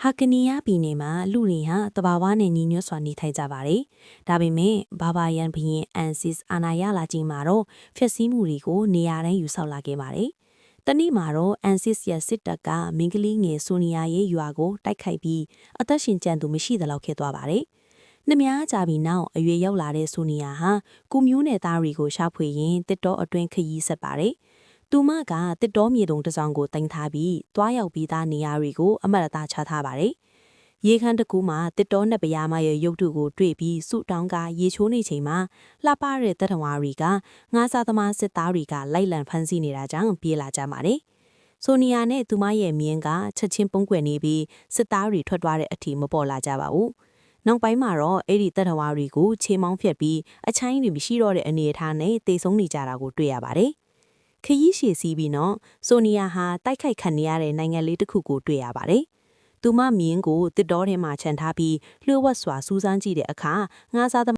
ဟာကနီယာပြည်နယ်မှာလူတွေဟာတဘာဝနဲ့ညီညွတ်စွာနေထိုင်ကြပါတယ်။ဒါပေမဲ့ဘာဘာယန်ဘရင်အန်စစ်အာနာယလာကြီးမှာတော့ဖျက်ဆီးမှုတွေကိုနေရာတိုင်းယူဆောက်လာခဲ့ပါတယ်။တနေ့မှာတော့အန်စစ်ရဲ့စစ်တပ်ကမင်းကလေးငယ်ဆိုနီယာရဲ့ရွာကိုတိုက်ခိုက်ပြီးအသက်ရှင်ကျန်သူမရှိသလောက်ဖြစ်သွားပါတယ်။နှမများကြပြီးနောက်အရွယ်ရောက်လာတဲ့ဆိုနီယာဟာကိုမျိုးနယ်သားတွေကိုရှာဖွေရင်းတစ်တော်အတွင်းခရီးဆက်ပါတယ်။သူမကတစ်တော်မြေတုံတစ်စောင်ကိုတင်ထားပြီးတွားရောက်ပြီးသားနေရာတွေကိုအမတ်အသားချထားပါတယ်။ရေခမ်းတစ်ခုမှာတစ်တော်နှစ်ပရားမရဲ့ရုပ်တုကိုတွေ့ပြီးစုတောင်းကရေချိုးနေချိန်မှာလှပတဲ့တပ်တော်ဝါတွေကငါးစားသမားစစ်သားတွေကလိုက်လံဖမ်းဆီးနေတာကြောင့်ပြေးလာကြပါတယ်။ဆိုနီယာနဲ့သူမရဲ့မြင်းကချက်ချင်းပုံကွယ်နေပြီးစစ်သားတွေထွက်သွားတဲ့အထိမပေါ်လာကြပါဘူး။နောက်ပိုင်းမှာတော့အဲ့ဒီတပ်တော်ဝါတွေကိုခြေမောင်းဖြတ်ပြီးအချိုင်းတွေမရှိတော့တဲ့အနေအထားနဲ့တေဆုံးနေကြတာကိုတွေ့ရပါတယ်။ခရီးရှည်စီးပြီးတော့ဆိုနီယာဟာတိုက်ခိုက်ခံရတဲ့နိုင်ငံလေးတစ်ခုကိုတွေ့ရပါတယ်။သူမမြင်းကိုတစ်တော်ထဲမှာခြံထားပြီးလျှို့ဝှက်စွာစူးစမ်းကြည့်တဲ့အခါငါးစား